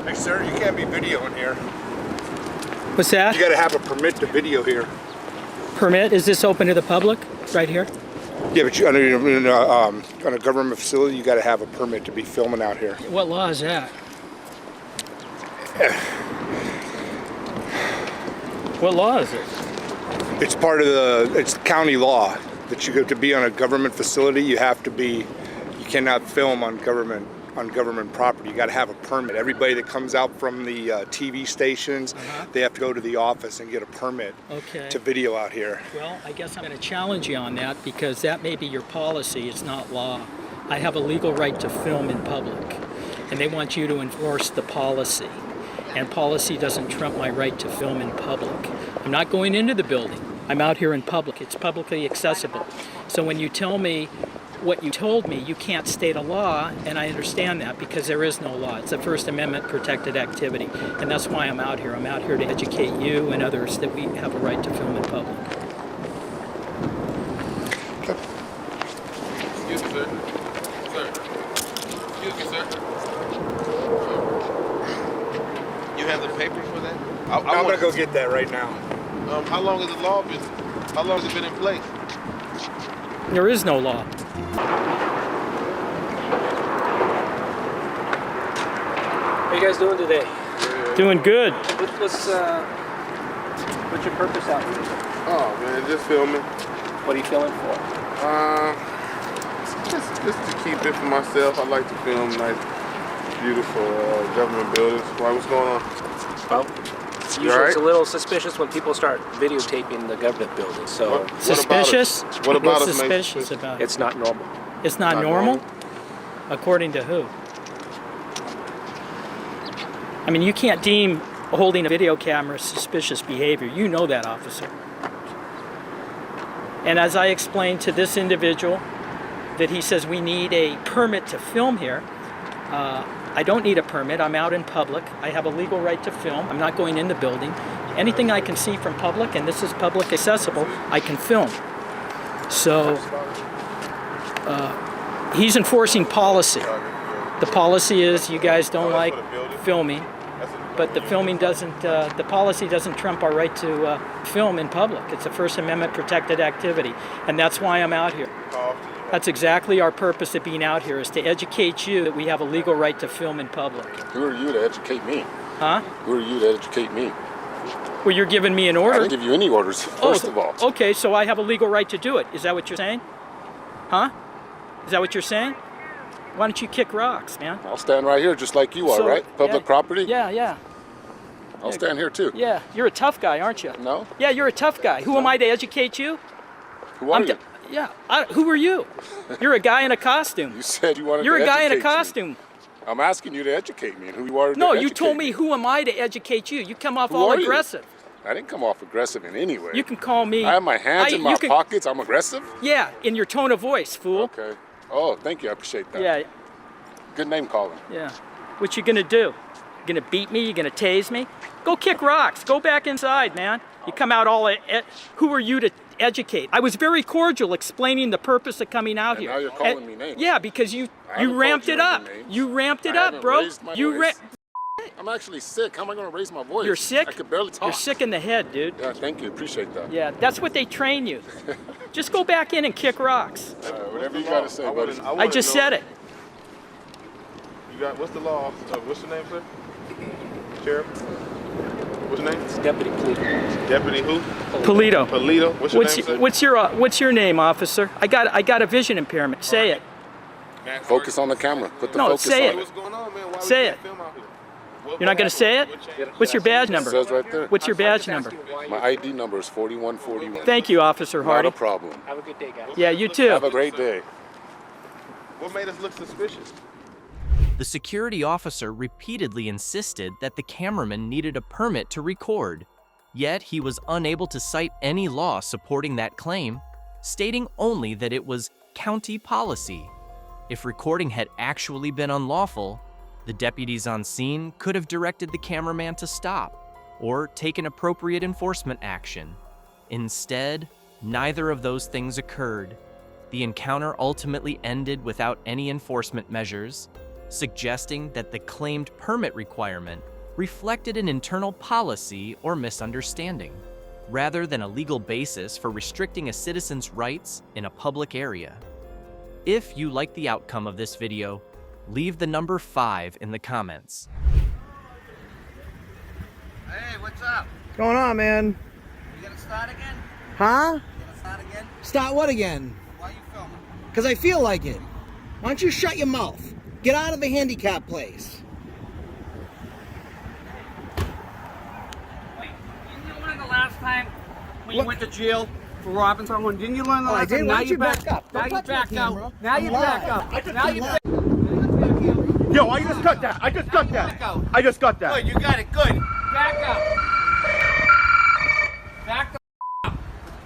Hey, sir, you can't be videoing here. What's that? You got to have a permit to video here. Permit? Is this open to the public right here? Yeah, but on a government facility, you got to have a permit to be filming out here. What law is that? What law is it? It's part of it's county law that you to be on a government facility. You cannot film on government property. You got to have a permit. Everybody that comes out from the TV stations, they have to go to the office and get a permit to video out here. Well, I guess I'm going to challenge you on that because that may be your policy. It's not law. I have a legal right to film in public, and they want you to enforce the policy. And policy doesn't trump my right to film in public. I'm not going into the building. I'm out here in public. It's publicly accessible. So when you tell me what you told me, you can't state a law, and I understand that because there is no law. It's a First Amendment protected activity, and that's why I'm out here. I'm out here to educate you and others that we have a right to film in public. Excuse me, sir. Sir. Excuse me, sir. You have the paper for that? I'm going to go get that right now. How long has the law been? How long has it been in place? There is no law. How you guys doing today? Doing good. What's your purpose out here? Oh man, just filming. What are you filming for? Just to keep it for myself. I like to film nice, beautiful government buildings. Why? What's going on? Well, usually it's a little suspicious when people start videotaping the government buildings. So Suspicious? What about What's us? suspicious about it? it's not normal. It's not normal? According to who? I mean, you can't deem holding a video camera suspicious behavior. You know that, officer. And as I explained to this individual that he says we need a permit to film here, I don't need a permit. I'm out in public. I have a legal right to film. I'm not going in the building. Anything I can see from public, and this is public accessible, I can film. So he's enforcing policy. The policy is you guys don't like filming, but the policy doesn't trump our right to film in public. It's a First Amendment protected activity, and that's why I'm out here. That's exactly our purpose of being out here, is to educate you that we have a legal right to film in public. Who are you to educate me? Huh? Who are you to educate me? Well, you're giving me an order. I didn't give you any orders, first of all. Okay, so I have a legal right to do it. Is that what you're saying? Huh? Is that what you're saying? Why don't you kick rocks, man? I'll stand right here just like you are, right? Public property? Yeah. I'll stand here too. Yeah, you're a tough guy, aren't you? No? Yeah, you're a tough guy. Who am I to educate you? Who are you? Yeah, who are you? You're a guy in a costume. You said you wanted You're to a guy in a educate me. costume. I'm asking you to educate me and who you are to No, educate you told me, me. who am I to educate you? You come off Who all are you? aggressive. I didn't come off aggressive in any way. You can call me. I have my hands in my pockets. I'm aggressive? Yeah, in your tone of voice, fool. Okay. Oh, thank you. I appreciate that. Yeah. Good name calling. Yeah. What you gonna do? You gonna beat me? You gonna tase me? Go kick rocks. Go back inside, man. You come out all. Who are you to educate? I was very cordial explaining the purpose of coming out here. Now you're calling me names. Yeah, because you ramped it up. You ramped it up, bro. I'm actually sick. How am I going to raise my voice? You're sick? I could barely talk. You're sick in the head, dude. Yeah, thank you. Appreciate that. Yeah, that's what they train you. Just go back in and kick rocks. Whatever you got to say, buddy. I just said it. You got what's the law? What's your name, sir? Sheriff. What's your name? It's Deputy Polito. Deputy who? Polito. Polito. What's your name, sir? What's your name, officer? I got a vision impairment. Say it. Focus on the camera. Put the focus say on it. What's going on, man? Why Say we it. can't film out here? You're not gonna say it? What's your badge It number? says right there. What's your badge number? My ID number is 4141. Thank you, Officer Not Hardy. a problem. Have a good day, guys. Yeah, you too. Have a great day. What made us look suspicious? The security officer repeatedly insisted that the cameraman needed a permit to record, yet he was unable to cite any law supporting that claim, stating only that it was county policy. If recording had actually been unlawful, the deputies on scene could have directed the cameraman to stop or taken appropriate enforcement action. Instead, neither of those things occurred. The encounter ultimately ended without any enforcement measures, suggesting that the claimed permit requirement reflected an internal policy or misunderstanding, rather than a legal basis for restricting a citizen's rights in a public area. If you like the outcome of this video, leave the number 5 in the comments. Hey, what's up? What's going on, man? You gonna start again? Huh? You gonna start again? Start what again? Why are you filming? Because I feel like it. Why don't you shut your mouth? Get out of the handicap place. Wait, didn't you learn the last time when you went to jail for robbing someone? Didn't you learn the last time? Now you back up. Now you back out. Now you back up. Now you back Yo, I just got that. I just got that. I just got that. Good, you got it, good. Back up. Back the up.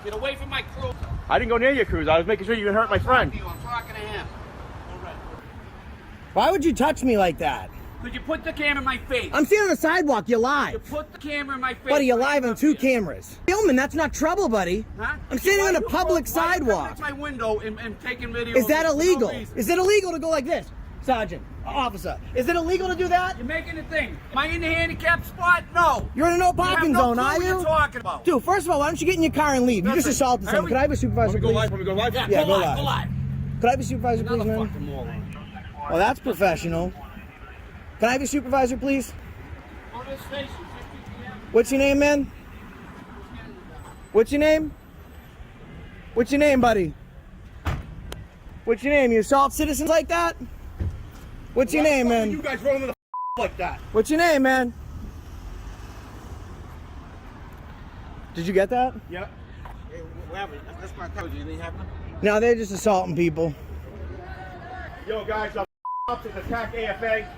Get away from my crew. I didn't go near your cruise. I was making sure you didn't hurt my friend. I'm talking to him. Why would you touch me like that? Could you put the camera in my face? I'm standing on the sidewalk. You're You live. put the camera in my face. Buddy, you're live on 2 cameras. Filming, that's not trouble, buddy. Huh? I'm standing on a public Why you coming sidewalk. next to my window and taking video. Is that for no illegal? reason? Is it illegal to go like this? Sergeant, officer, is it illegal to do that? You're making a thing. Am I in the handicap spot? No. You're in a no You parking have no zone, clue are what you're you? talking about. Dude, first of all, why don't you get in your car and leave? You just Listen, assaulted someone. Could I have a supervisor, please? Let me go live. Yeah, go live. Go live. Could I have a supervisor, please, Another man? fucking moron. Well, that's professional. Can I have a supervisor, please? Go to the station, 50 p.m. What's your name, man? What's your name? What's your name, buddy? What's your name? You assault citizens like that? What's your name, man? You guys rolling in the like that. What's your name, man? Did you get that? Yep. That's my code. You didn't have them? No, they're just assaulting people. Yo, guys, the officers attack AFA.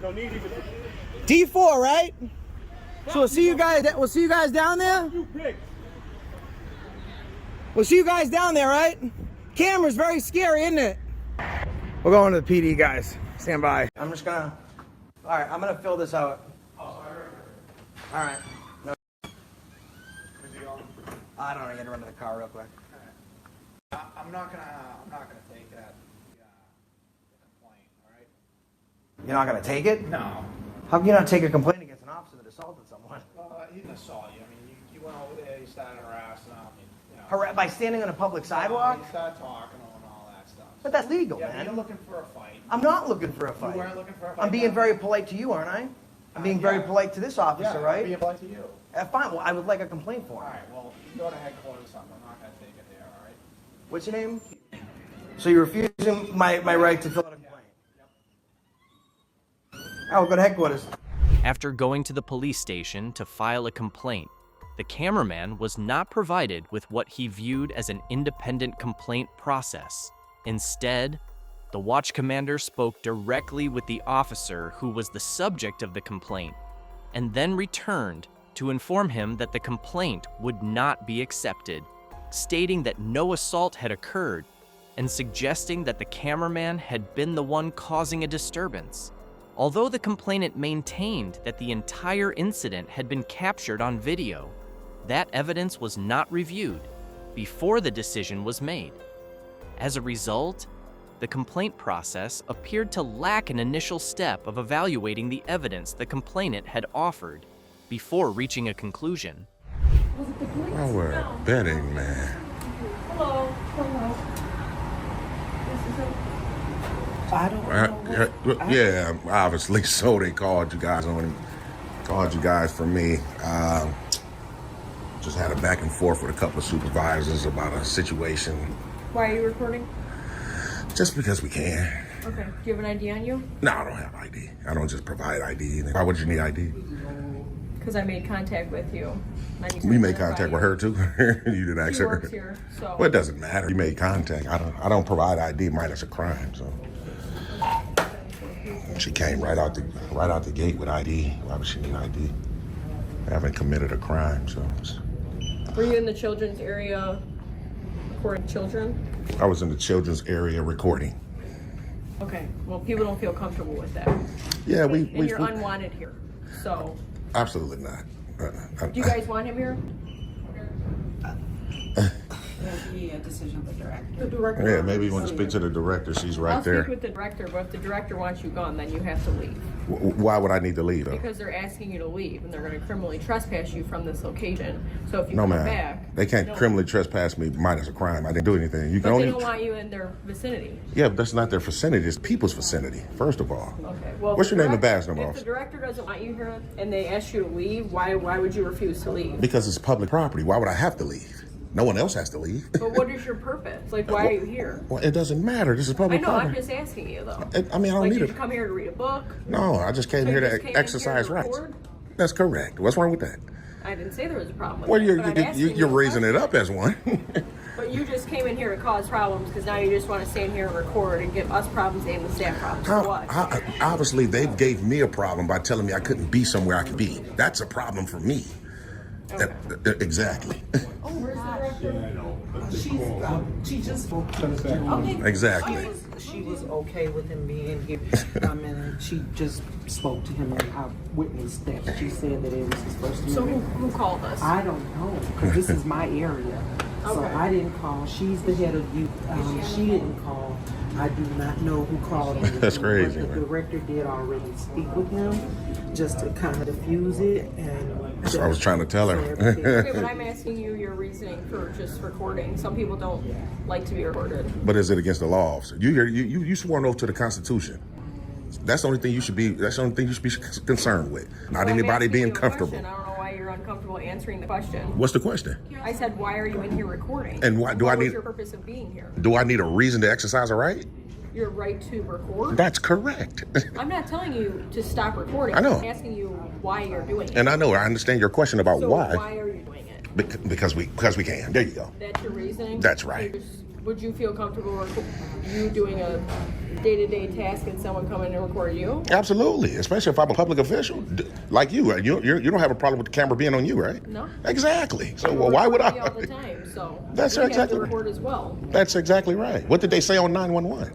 Don't need even. D4, right? So we'll see you guys. We'll see you guys down there. You pigs. We'll see you guys down there, right? Camera's very scary, isn't it? We're going to the PD, guys. Stand by. I'm just gonna. All right, I'm gonna fill this out. All right. No. I don't know. I gotta run to the car real quick. I'm not gonna take that complaint, all right? You're not gonna take it? No. How can you not take a complaint against an officer that assaulted someone? He didn't assault you. I mean, you went over there, you started harassing him. You know. By standing on a public sidewalk? You started talking to him and all that stuff. But that's legal, Yeah, but man. you're looking for a fight. I'm not looking for a fight. You weren't looking for a fight. I'm being very polite to you, aren't I? I'm being very polite to this officer, yeah, right? I'm being polite to you. Fine. Well, I would like a complaint for All him. right, well, you go to headquarters or something. I'm not gonna take it there, all right? What's your name? So you're refusing my right to fill out a complaint? Oh, go to headquarters. After going to the police station to file a complaint, the cameraman was not provided with what he viewed as an independent complaint process. Instead, the watch commander spoke directly with the officer who was the subject of the complaint, and then returned to inform him that the complaint would not be accepted, stating that no assault had occurred and suggesting that the cameraman had been the one causing a disturbance. Although the complainant maintained that the entire incident had been captured on video, that evidence was not reviewed before the decision was made. As a result, the complaint process appeared to lack an initial step of evaluating the evidence the complainant had offered before reaching a conclusion. Oh, we're a betting man. Hello. I don't know. Yeah, obviously. So they called you guys for me. Just had a back and forth with a couple of supervisors about a situation. Why are you recording? Just because we can. Okay. Do you have an ID on you? No, I don't have ID. I don't just provide ID. Why would you need ID? Because I made contact with you. We made contact with her too. You didn't ask She her. works here, so. Well, it doesn't matter. You made contact. I don't provide ID. Minus a crime. So she came right out the gate with ID. Why would she need ID? I haven't committed a crime, so. Were you in the children's area recording children? I was in the children's area recording. Okay. Well, people don't feel comfortable with that. Yeah, And you're unwanted here, so. Absolutely not. Do you guys want him here? It'll be a decision of the director. The director. Yeah, maybe you want to speak to the director. She's right I'll there. speak with the director, but if the director wants you gone, then you have to leave. Why would I need to leave though? Because they're asking you to leave, and they're going to criminally trespass you from this location. So if you No, come ma'am. back, They can't no. criminally trespass me minus a crime. I didn't do anything. You can But only. they don't want you in their vicinity. Yeah, but that's not their vicinity. It's people's vicinity. First of all. Okay. Well, What's if your the name and direct- badge number, If the officer? director doesn't want you here and they ask you to leave, why would you refuse to leave? Because it's public property. Why would I have to leave? No one else has to leave. But what is your purpose? Like, why are you here? Well, it doesn't matter. This is I public know. I'm property. just asking you though. I mean, I don't Like, need did it. you come here to read a book? No, I just came So here you just to came in here exercise to rights. record? That's correct. What's wrong with that? I didn't say there was a problem with Well, it. you're but I'm asking you're you a raising it question. up as one. But you just came in here to cause problems because now you just want to stand here and record and give us problems and the staff problems. For what? Obviously, they gave me a problem by telling me I couldn't be somewhere I could be. That's a problem for me. Okay. Exactly. Oh, where's the director? She just spoke to him. Okay. Exactly. She was okay with him being here. And she just spoke to him, and I witnessed that. She said that it was his first So amendment. who called us? I don't know, because this is my area. So Okay. I didn't call. She's the head of youth. She didn't call. I do not know who called him. That's crazy, But the man. director did already speak with him, just to kind of diffuse it. And That's what I was trying to tell her. Okay, but I'm asking you your reasoning for just recording. Some people don't like to be recorded. But is it against the law, officer? You swore an oath to the Constitution. That's the only thing you should be. That's the only thing you should be concerned with. Not Well, I'm anybody asking being you a comfortable. question. I don't know why you're uncomfortable answering the question. What's the question? I said, why are you in here recording? And why do What I was need- your purpose of being here? Do I need a reason to exercise a right? Your right to record? That's correct. I'm not telling you to stop recording. I know. I'm asking you why you're doing it. And I know I understand your question about So why. why are you doing it? Because we can. There you go. That's your reasoning? That's right. Would you feel comfortable you doing a day-to-day task and someone coming and record you? Absolutely, especially if I'm a public official like you. You don't have a problem with the camera being on you, right? No. Exactly. So You why would record me I? all the time, so That's we have exactly to right. record as well. That's exactly right. What did they say on 911?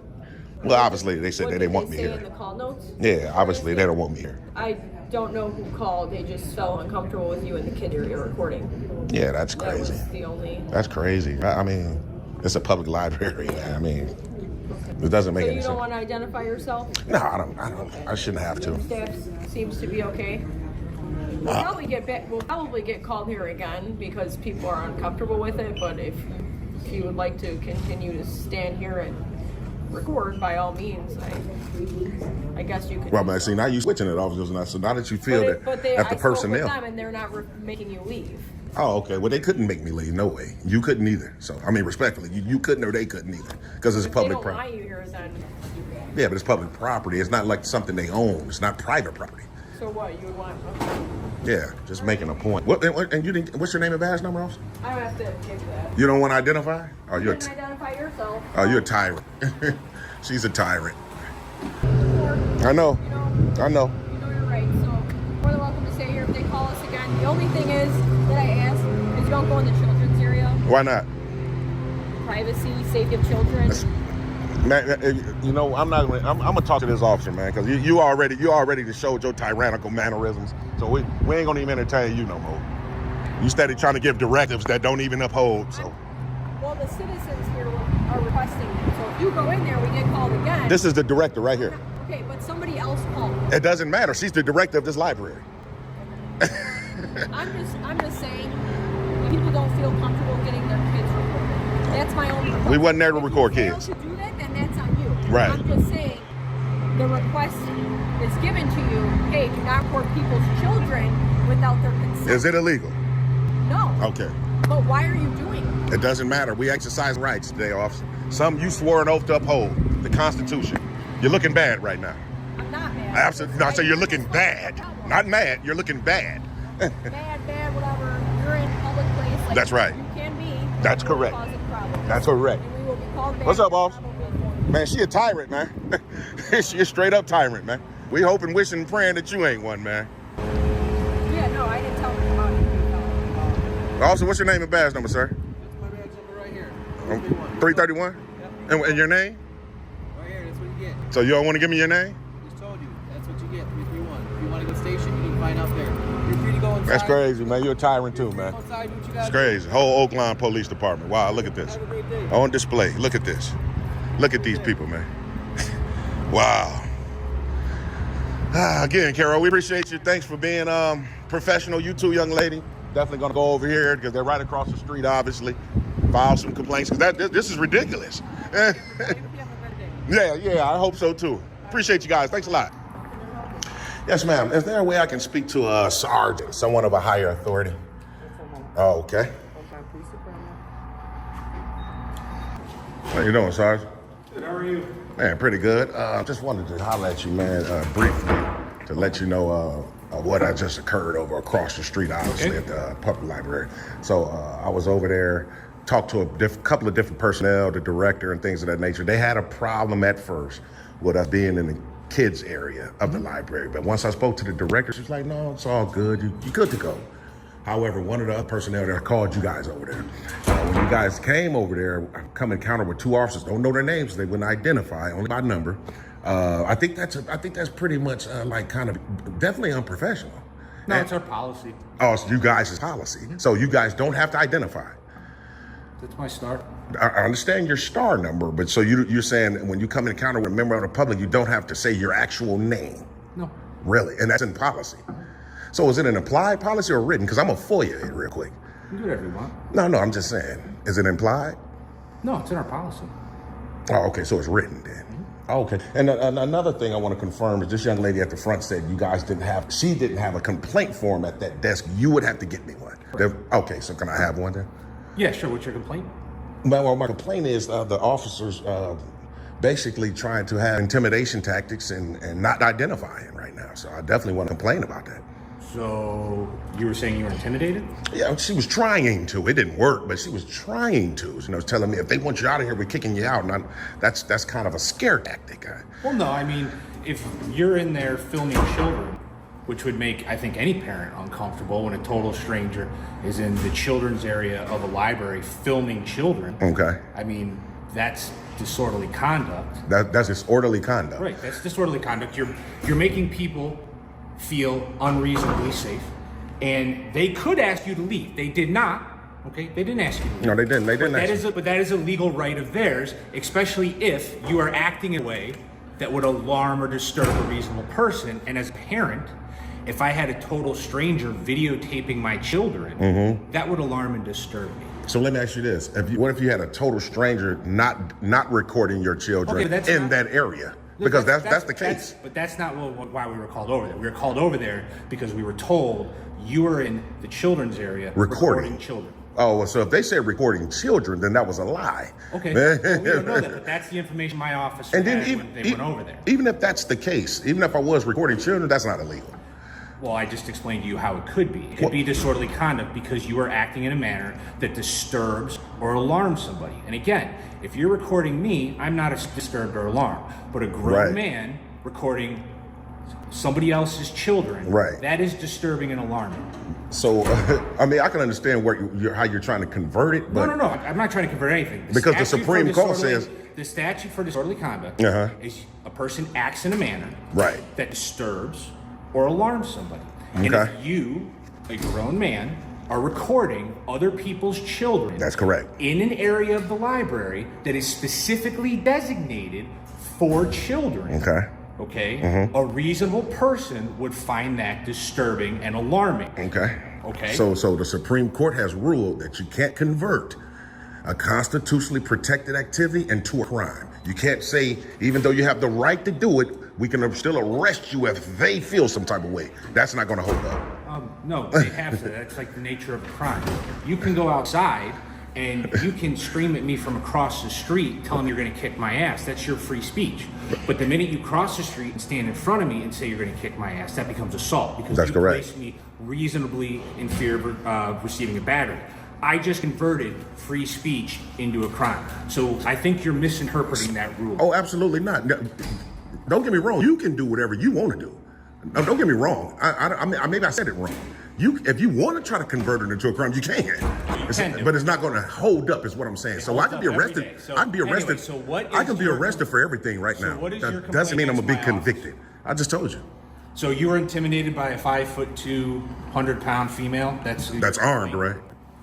Well, obviously they said What they did didn't want me say here. in the call notes? Yeah, obviously they don't want me here. I don't know who called. They just felt uncomfortable with you in the kid area recording. Yeah, that's That crazy. was the only. That's crazy. I mean, it's a public library, man. I mean, it doesn't make So any you sense. don't want to identify yourself? No, I don't. I shouldn't have to. Staff seems to be okay. We'll probably get called here again because people are uncomfortable with it. But if you would like to continue to stand here and record, by all means, I guess you could. Well, man, see, now you switching it, officers. Now, so now that you feel that But the I spoke with personnel. them and they're not making you leave. Oh, okay. Well, they couldn't make me leave. No way. You couldn't either. So, I mean, respectfully, you couldn't or they couldn't either because it's If public they don't property. want you here, then. Yeah, but it's public property. It's not like something they own. It's not private property. So what you would want? Yeah, just making a point. And you didn't? What's your name and badge number, officer? I don't have to give that. You don't want to identify? Oh, You you're. can identify yourself. Oh, you're a tyrant. She's a tyrant. I know. I know. You know you're right. So more than welcome to stay here if they call us again. The only thing is that I ask is you don't go in the children's area. Why not? Privacy, safety of children. Man, you know, I'm gonna talk to this officer, man, because you already just showed your tyrannical mannerisms. So we ain't gonna even entertain you no more. You steady trying to give directives that don't even uphold. So Well, the citizens here are requesting it. So if you go in there, we get called again. this is the director right here. Okay, but somebody else called. It doesn't matter. She's the director of this library. I'm just saying, people don't feel comfortable getting their kids recorded. That's my only request. We wasn't there to record If you kids. fail to do that, then that's on you. Right. I'm just saying, the request is given to you. Hey, do not record people's children without their consent. Is it illegal? No. Okay. But why are you doing it? It doesn't matter. We exercise rights today, officer. Some you swore an oth to uphold the Constitution. You're looking bad right now. I'm not mad. Absolutely. No, I say you're looking bad. Not mad. You're looking bad. Bad, whatever. You're in a public place. Like That's right. You can be. That's correct. Causing problems. That's correct. And we will be called back. What's up, boss? Man, she a tyrant, man. She a straight up tyrant, man. We hoping, wishing, and praying that you ain't one, man. Yeah, no, I didn't tell her to come out here. Also, what's your name and badge number, sir? My badge number right here. 331? Yep. And your name? Right here, that's what you get. So you don't want to give me your name? Just told you. That's what you get. 331. If you want to go station, you can find out there. You're free to go inside. That's crazy, man. You're a tyrant too, man. It's crazy. Whole Oakland Police Department. Wow, look at this. On display. Look at this. Look at these people, man. Wow. Again, Carol, we appreciate you. Thanks for being professional. You too, young lady. Definitely gonna go over here because they're right across the street, obviously. File some complaints because this is ridiculous. Yeah, I hope so too. Appreciate you guys. Thanks a lot. Yes, ma'am. Is there a way I can speak to a sergeant, someone of a higher authority? Oh, okay. How you doing, Sarge? Good, how are you? Man, pretty good. Just wanted to holler at you, man, briefly to let you know what I just occurred over across the street, obviously, at the public library. So I was over there, talked to a couple of different personnel, the director and things of that nature. They had a problem at first with us being in the kids area of the library. But once I spoke to the director, she was like, no, it's all good. You good to go. However, one of the other personnel there called you guys over there. When you guys came over there, I come encounter with two officers. Don't know their names. They wouldn't identify, only by number. I think that's pretty much like kind of definitely unprofessional. No, it's our policy. Oh, so you guys' policy. So you guys don't have to identify. That's my star. I understand your star number, but so you're saying when you come encounter with a member of the public, you don't have to say your actual name. No. Really? And that's in policy. So is it an implied policy or written? Because I'm going to FOIA it real quick. You can do whatever you want. No, I'm just saying. Is it implied? No, it's in our policy. Oh, okay, so it's written then. Okay, and another thing I want to confirm is this young lady at the front said you guys she didn't have a complaint form at that desk. You would have to get me one. Okay, so can I have one then? Yeah, sure. What's your complaint? Well, my complaint is the officers basically trying to have intimidation tactics and not identifying right now. So I definitely want to complain about that. So you were saying you were intimidated? Yeah, she was trying to. It didn't work, but she was trying to. You know, telling me if they want you out of here, we're kicking you out. And that's kind of a scare tactic. Well, no, I mean, if you're in there filming children, which would make, I think, any parent uncomfortable when a total stranger is in the children's area of a library filming children. Okay. I mean, that's disorderly conduct. That's disorderly conduct. Right, that's disorderly conduct. You're making people feel unreasonably safe, and they could ask you to leave. They did not. Okay, they didn't ask you to leave. No, they didn't. They didn't. But that is a legal right of theirs, especially if you are acting in a way that would alarm or disturb a reasonable person. And as a parent, if I had a total stranger videotaping my children, that would alarm and disturb me. So let me ask you this: what if you had a total stranger not recording your children in that area? Because that's the case. But that's not why we were called over there. We were called over there because we were told you were in the children's area recording children. Oh, well, so if they said recording children, then that was a lie. Okay, well, we don't know that, but that's the information my officer had when they went over there. Even if that's the case, even if I was recording children, that's not illegal. Well, I just explained to you how it could be. It could be disorderly conduct because you are acting in a manner that disturbs or alarms somebody. And again, if you're recording me, I'm not disturbed or alarmed. But a grown man recording somebody else's children, that is disturbing and alarming. So, I mean, I can understand how you're trying to convert it, but... No, I'm not trying to convert anything. Because the Supreme Court says... The statute for disorderly conduct is a person acts in a manner that disturbs or alarm somebody. And if you, a grown man, are recording other people's children, that's correct, in an area of the library that is specifically designated for children, a reasonable person would find that disturbing and alarming. Okay. So the Supreme Court has ruled that you can't convert a constitutionally protected activity into a crime. You can't say, even though you have the right to do it, we can still arrest you if they feel some type of way. That's not going to hold up. No, they have to. That's like the nature of the crime. You can go outside and you can scream at me from across the street telling me you're going to kick my ass. That's your free speech. But the minute you cross the street and stand in front of me and say you're going to kick my ass, that becomes assault because you place me reasonably in fear of receiving a battery. I just converted free speech into a crime. So I think you're misinterpreting that rule. Oh, absolutely not. No, don't get me wrong. You can do whatever you want to do. No, don't get me wrong. Maybe I said it wrong. If you want to try to convert it into a crime, you can. But it's not going to hold up, is what I'm saying. So I can be arrested. I can be arrested. I can be arrested for everything right now. That doesn't mean I'm going to be convicted. I just told you. So you were intimidated by a 5'2", 100-pound female? That's armed, right?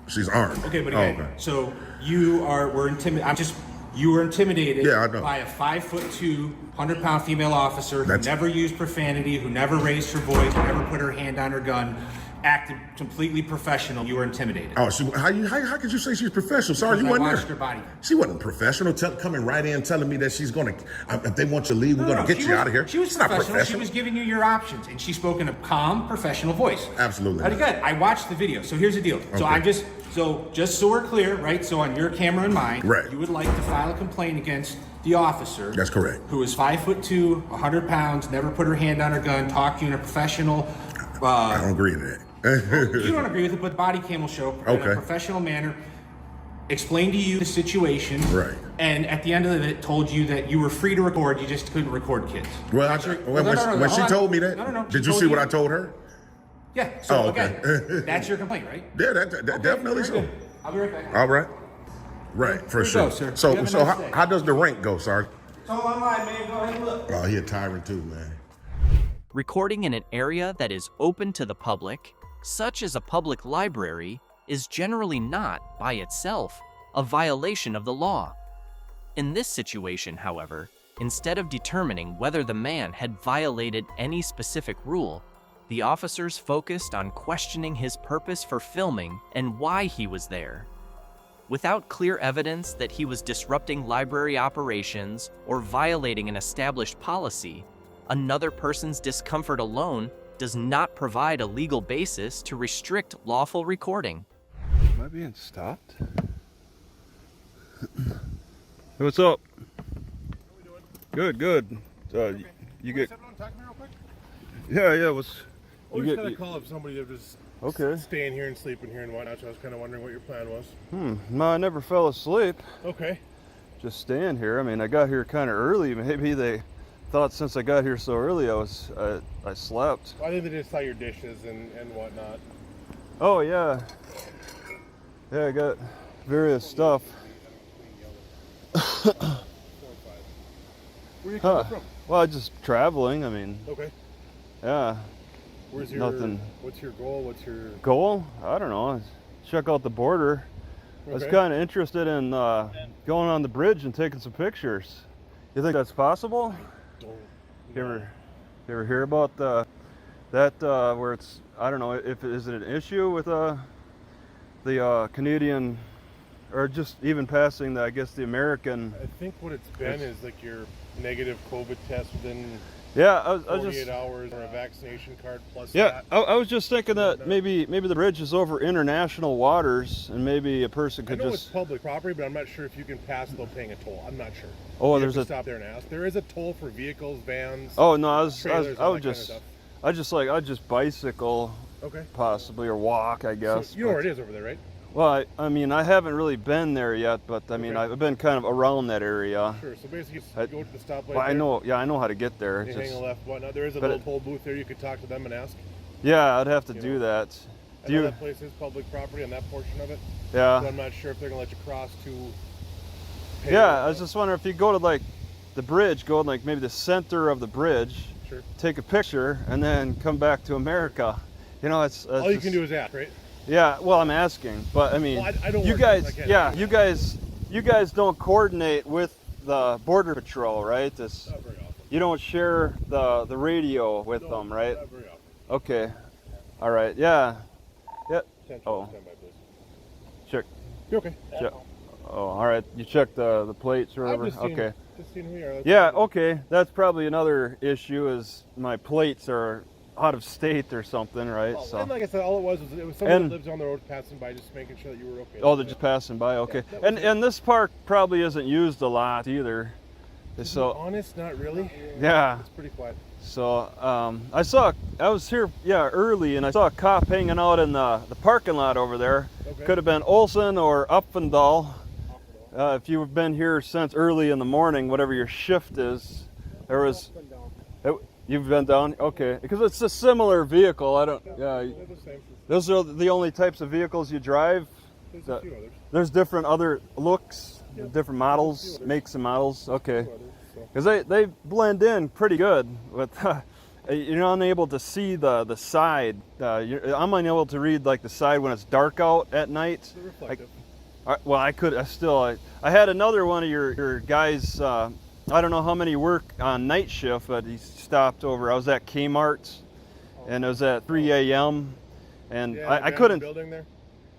She's armed. Okay, but again, so you were intimidated. You were intimidated by a 5'2", 100-pound female officer who never used profanity, who never raised her voice, who never put her hand on her gun, acted completely professional. You were intimidated. Oh, how could you say she's professional? Sorry, you wasn't watched there. her body. She wasn't professional. Coming right in, telling me that she's gonna. If they want you to leave, we're gonna get you out of here. She was professional. She was giving you your options, and she spoke in a calm, professional voice. Absolutely. Pretty good. I watched the video. So here's the deal. Okay. So just so we're clear, right? So on your camera and mine, you would like to file a complaint against the officer. That's correct. Who is 5'2", 100 pounds, never put her hand on her gun, talked to you in a professional. I don't agree with that. You don't agree with it, but body cam will show in a professional manner. Explain to you the situation, right? And at the end of it, told you that you were free to record. You just couldn't record kids. Well, when she told me that, did you see what I told her? Yeah. So again, that's your complaint, right? Yeah, that definitely so. I'll be right back. All right. Right, for sure. Sir. So how does the rank go, Sarge? It's all online, man. Go ahead and look. Oh, he a tyrant too, man. Recording in an area that is open to the public, such as a public library, is generally not, by itself, a violation of the law. In this situation, however, instead of determining whether the man had violated any specific rule, the officers focused on questioning his purpose for filming and why he was there. Without clear evidence that he was disrupting library operations or violating an established policy, another person's discomfort alone does not provide a legal basis to restrict lawful recording. Am I being stopped? Hey, what's up? How we doing? Good, good. Okay. You get? Talk to me real quick. Yeah. I was kind of call up somebody to just staying here and sleeping here and whatnot. So I was kind of wondering what your plan was. No, I never fell asleep. Okay. Just staying here. I mean, I got here kind of early. Maybe they thought since I got here so early, I slept. Well, I think they just saw your dishes and whatnot. Oh yeah. Yeah, I got various stuff. Where are you coming from? Well, just traveling. I mean. Okay. Yeah. Where's your nothing? What's your goal? What's your goal? I don't know. Check out the border. I was kind of interested in going on the bridge and taking some pictures. You think that's possible? You ever hear about that where it's, I don't know, is it an issue with the Canadian, or just even passing the, I guess, the American? I think what it's been is like your negative COVID test within 48 hours or a vaccination card plus that. I was just thinking that maybe the bridge is over international waters and maybe a person could I know just... it's public property, but I'm not sure if you can pass without paying a toll. I'm not sure. Oh, you there's have to stop there and ask. There is a toll for vehicles, vans. Oh no, trailers, I'd just bicycle, possibly, or walk, I guess. So you know where it is over there, right? Well, I mean, I haven't really been there yet, but I mean, I've been kind of around that area. Sure. So basically, you go to the stoplight. Well, I know how to get there. You hang a left, whatnot. There is a little toll booth there. You could talk to them and ask. Yeah, I'd have to do that. I know that place is public property on that portion of it. Yeah. So I'm not sure if they're gonna let you cross to. Yeah, I was just wondering if you go to like the bridge, go to like maybe the center of the bridge, take a picture, and then come back to America. You know, it's all you can do is ask, right? Yeah, well, I'm asking, but I mean, well, I don't you guys, you guys don't coordinate with the Border Patrol, right? Not very often. You don't share the radio with them, right? Not very often. Okay, all right, yeah. Oh, check. You're okay. Check. Oh, all right. You checked the plates or whatever. Just seeing who you are. Yeah. Okay. That's probably another issue. Is my plates are out of state or something, right? Well, so. And like I said, all it was somebody that lives on the road passing by, just making sure that you were okay. Oh, they're just passing by. Okay. Yeah, and this park probably isn't used a lot either. To be honest, not really. Yeah. It's pretty quiet. So I was here early, and I saw a cop hanging out in the parking lot over there. Okay. Could have been Olson or Upfendal. If you've been here since early in the morning, whatever your shift is, there was. You've been down, okay? Because it's a similar vehicle. I don't. Yeah. Those are the only types of vehicles you drive. There's a few others. There's different other looks, different models, makes and models. Okay. Because they blend in pretty good with you're unable to see the side. I'm unable to read like the side when it's dark out at night. The reflective. Well, I had another one of your guys. I don't know how many work on night shift, but he stopped over. I was at Kmart, and it was at 3 a.m. and I couldn't. Building there?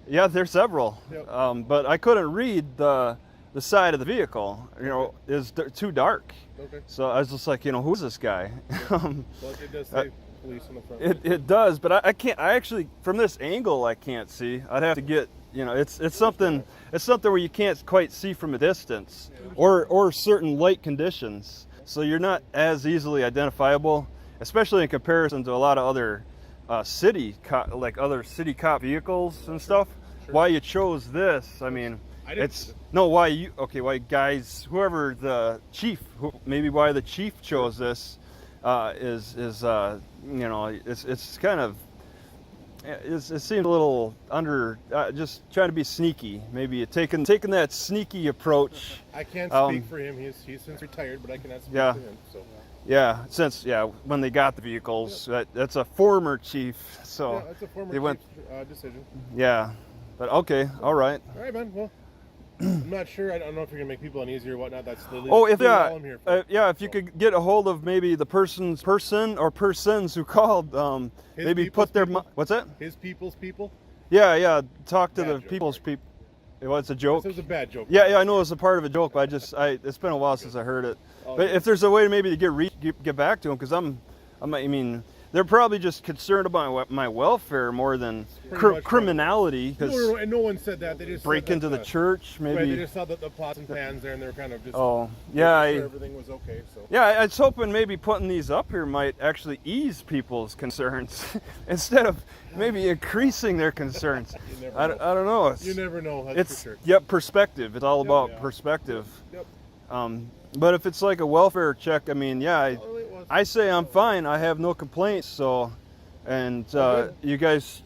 Yeah, there's several, Yep. but I couldn't read the side of the vehicle. You know, it's too dark. Okay. So I was just like, who's this guy? Well, it does say police in the front. It does, but I can't. I actually, from this angle, I can't see. I'd have to get. It's something where you can't quite see from a distance, or certain light conditions. So you're not as easily identifiable, especially in comparison to a lot of other city cop vehicles and stuff. Sure. Why you chose this? I mean, why guys, whoever the chief, why the chief chose this it's kind of. It seemed a little just trying to be sneaky. Maybe taking that sneaky approach. I can't speak for him. He's since retired, but I cannot speak for him. So. Yeah, when they got the vehicles, that's a former chief. So yeah, that's a former chief's decision. Yeah, but okay, all right. All right, man. Well, I'm not sure. I don't know if you're gonna make people uneasy or whatnot. That's the all I'm here for. If you could get a hold of maybe the person or persons who called, maybe put their what's that? His people's people. Yeah. Talk to the people's people. It's a joke. It was a bad joke. Yeah, I know it's a part of a joke, but it's been a while since I heard it. But if there's a way maybe to get back to him, because I mean, they're probably just concerned about my welfare more than criminality. Because no one said that. They just break into the church, maybe. Right, they just saw the pots and pans there, and they were kind of just. Oh, yeah. Sure everything was okay. So. Yeah, I was hoping maybe putting these up here might actually ease people's concerns instead of maybe increasing their concerns. I don't know. You never know. That's for sure. Yep, perspective. It's all about perspective. Yep. But if it's like a welfare check, I mean, I say I'm fine. I have no complaints. So, and you guys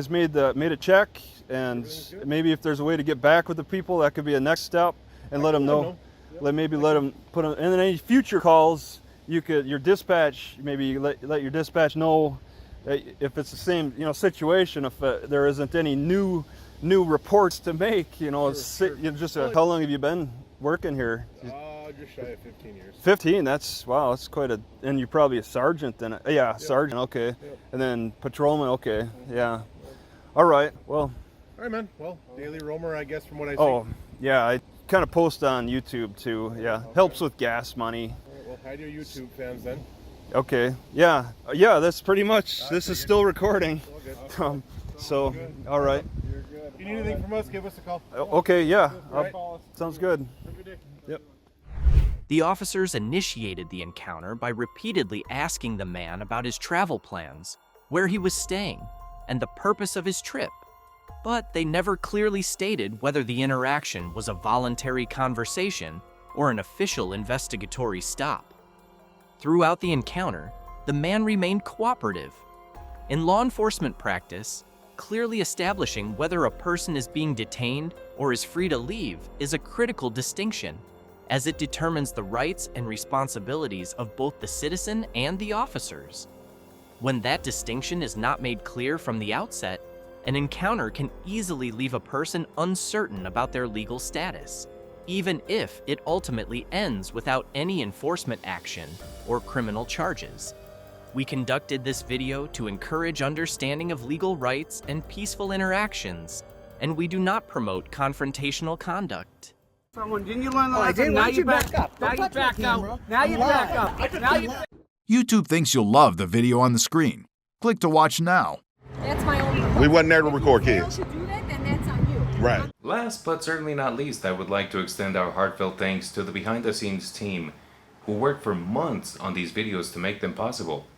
made a check, and maybe if there's a way to get back with the people, that could be a next step, and let them know. Let them put them. And then any future calls, your dispatch maybe let your dispatch know if it's the same situation. If there isn't any new reports to make, how long have you been working here? Just shy of 15 years. 15, that's quite a, and you're probably a sergeant then. Yeah, yep. Sergeant, okay. Yep. And then patrolman, okay, yeah. All right, well. All right, man. Well, daily roamer, I guess, from what I see. Oh, yeah, I kind of post on YouTube too, yeah. Okay. Helps with gas money. All right, well, hi to your YouTube fans then. Okay, yeah, that's pretty much, this is still recording. So, all right. You're good. If you need anything from us, give us a call. Okay, yeah, right. Sounds good. Have a good day. Yep. The officers initiated the encounter by repeatedly asking the man about his travel plans, where he was staying, and the purpose of his trip. But they never clearly stated whether the interaction was a voluntary conversation or an official investigatory stop. Throughout the encounter, the man remained cooperative. In law enforcement practice, clearly establishing whether a person is being detained or is free to leave is a critical distinction, as it determines the rights and responsibilities of both the citizen and the officers. When that distinction is not made clear from the outset, an encounter can easily leave a person uncertain about their legal status, even if it ultimately ends without any enforcement action or criminal charges. We conducted this video to encourage understanding of legal rights and peaceful interactions, and we do not promote confrontational conduct. Didn't you learn the lesson? Now you back up. Now you back out. Now you back up. Now you. YouTube thinks you'll love the video on the screen. Click to watch now. That's my only. We wasn't there to record kids. If you do that, then that's on you. Right. Last but certainly not least, I would like to extend our heartfelt thanks to the behind-the-scenes team who worked for months on these videos to make them possible.